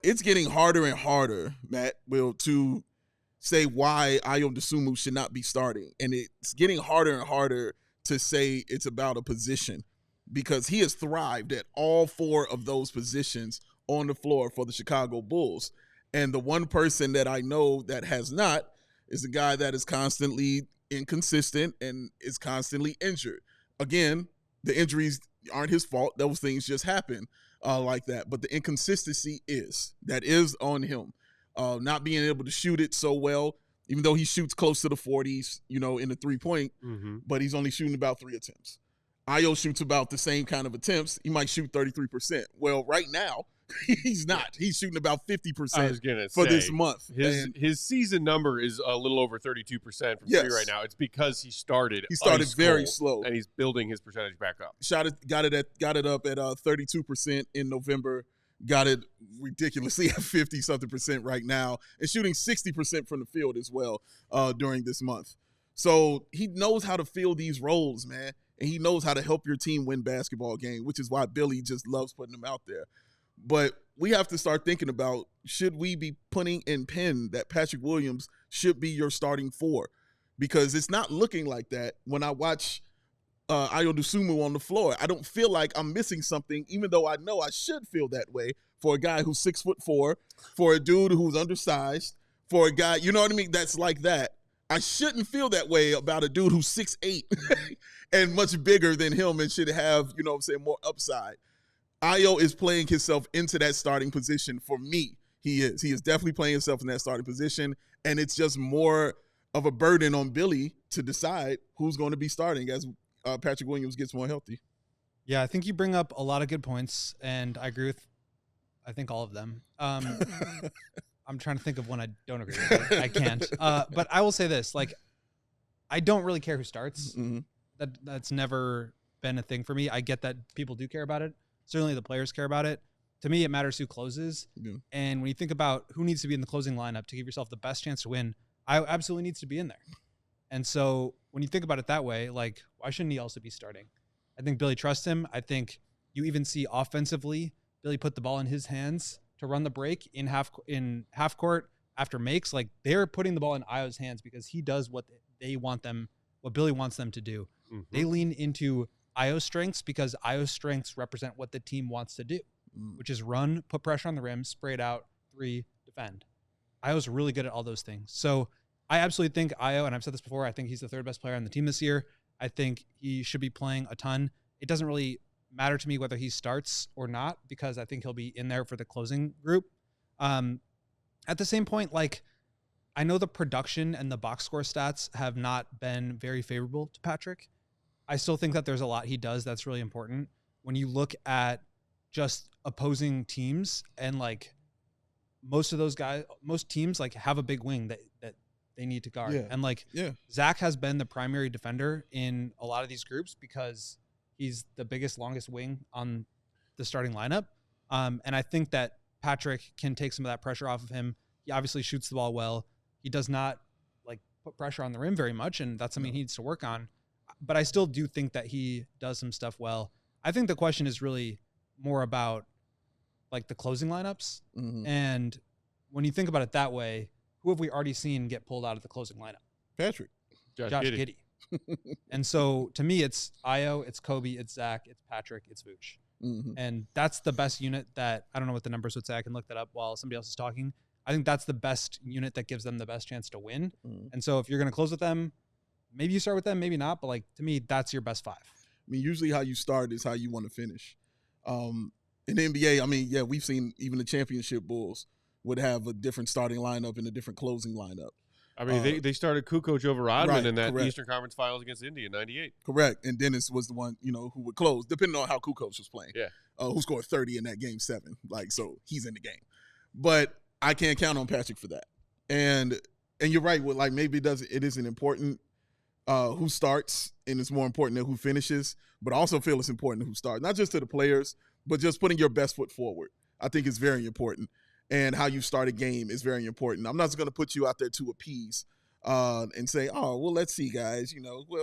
It's getting harder and harder, Matt, to say why Ayo Dosunmu should not be starting. And it's getting harder and harder to say it's about a position because he has thrived at all 4 of those positions on the floor for the Chicago Bulls. And the one person that I know that has not is a guy that is constantly inconsistent and is constantly injured. Again, the injuries aren't his fault. Those things just happen like that. But the inconsistency is on him. Not being able to shoot it so well, even though he shoots close to the 40s, in the 3-point, but he's only shooting about 3 attempts. Ayo shoots about the same kind of attempts. He might shoot 33%. Well, right now, he's not. He's shooting about 50% for this month. His season number is a little over 32% from 3 right now. It's because he started very slow, and he's building his percentage back up. Got it up at 32% in November. Got it ridiculously at 50-something% right now, and shooting 60% from the field as well during this month. So he knows how to fill these roles, man, and he knows how to help your team win basketball games, which is why Billy just loves putting him out there. But we have to start thinking about, should we be putting in pen that Patrick Williams should be your starting 4? Because it's not looking like that when I watch Ayo Dosunmu on the floor. I don't feel like I'm missing something, even though I know I should feel that way for a guy who's 6'4", for a dude who's undersized, for a guy, you know what I mean, that's like that. I shouldn't feel that way about a dude who's 6'8" and much bigger than him and should have, more upside. Ayo is playing himself into that starting position for me. He is definitely playing himself in that starting position, and it's just more of a burden on Billy to decide who's going to be starting as Patrick Williams gets more healthy. Yeah, I think you bring up a lot of good points, and I agree with, I think, all of them. I'm trying to think of one I don't agree with. I can't. But I will say this, I don't really care who starts. Mm-hmm. That's never been a thing for me. I get that people do care about it. Certainly the players care about it. To me, it matters who closes. Yeah. And when you think about who needs to be in the closing lineup to give yourself the best chance to win, Ayo absolutely needs to be in there. And so when you think about it that way, why shouldn't he also be starting? I think Billy trusts him. I think you even see offensively, Billy put the ball in his hands to run the break in half court after makes. They're putting the ball in Ayo's hands because he does what Billy wants them to do. Mm-hmm. They lean into Ayo's strengths because Ayo's strengths represent what the team wants to do, which is run, put pressure on the rim, spray it out, 3, defend. Ayo's really good at all those things. So I absolutely think Ayo, and I've said this before, I think he's the 3rd best player on the team this year. I think he should be playing a ton. It doesn't really matter to me whether he starts or not because I think he'll be in there for the closing group. At the same point, I know the production and the box score stats have not been very favorable to Patrick. I still think that there's a lot he does that's really important. When you look at just opposing teams and most teams have a big wing that they need to guard. Yeah. And Zach has been the primary defender in a lot of these groups because he's the biggest, longest wing on the starting lineup. And I think that Patrick can take some of that pressure off of him. He obviously shoots the ball well. He does not put pressure on the rim very much, and that's something he needs to work on. But I still do think that he does some stuff well. I think the question is really more about the closing lineups. Mm-hmm. And when you think about it that way, who have we already seen get pulled out of the closing lineup? Patrick. Josh Giddey. And so to me, it's Ayo, it's Kobe, it's Zach, it's Patrick, it's Vooch. Mm-hmm. And that's the best unit that, I don't know what the numbers would say. I can look that up while somebody else is talking. I think that's the best unit that gives them the best chance to win. Mm-hmm. And so if you're going to close with them, maybe you start with them, maybe not. But to me, that's your best 5. I mean, usually how you start is how you want to finish. In the NBA, we've seen even the championship Bulls would have a different starting lineup and a different closing lineup. I mean, they started Kukoc over Rodman in that Eastern Conference Finals against Indy in '98. Correct. And Dennis was the one, who would close, depending on how Kukoc was playing. Yeah. Who scored 30 in that game 7. So he's in the game. But I can't count on Patrick for that. And you're right. Maybe it isn't important who starts, and it's more important than who finishes. But I also feel it's important who starts, not just to the players, but just putting your best foot forward. I think it's very important. And how you start a game is very important. I'm not just going to put you out there to appease and say, oh, well, let's see, guys.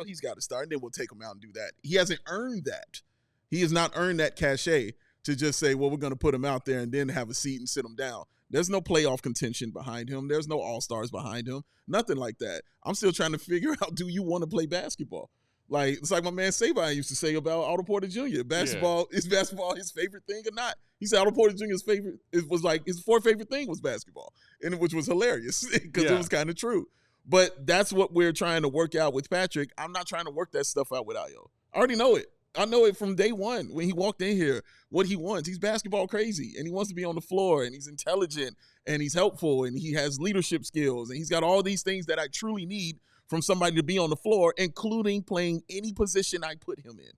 He's got to start, and then we'll take him out and do that. He hasn't earned that. He has not earned that cachet to just say, well, we're going to put him out there and then have a seat and sit him down. There's no playoff contention behind him. There's no all-stars behind him. Nothing like that. I'm still trying to figure out, do you want to play basketball? Like, it's like my man Sabine used to say about Otto Porter Jr. Basketball, is basketball his favorite thing or not? He said Otto Porter Jr.'s favorite, it was like his fourth favorite thing was basketball, and which was hilarious because it was kind of true. But that's what we're trying to work out with Patrick. I'm not trying to work that stuff out with Ayo. I already know it. I know it from day one when he walked in here, what he wants. He's basketball crazy, and he wants to be on the floor, and he's intelligent, and he's helpful, and he has leadership skills, and he's got all these things that I truly need from somebody to be on the floor, including playing any position I put him in.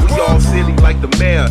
We all silly like the mayor.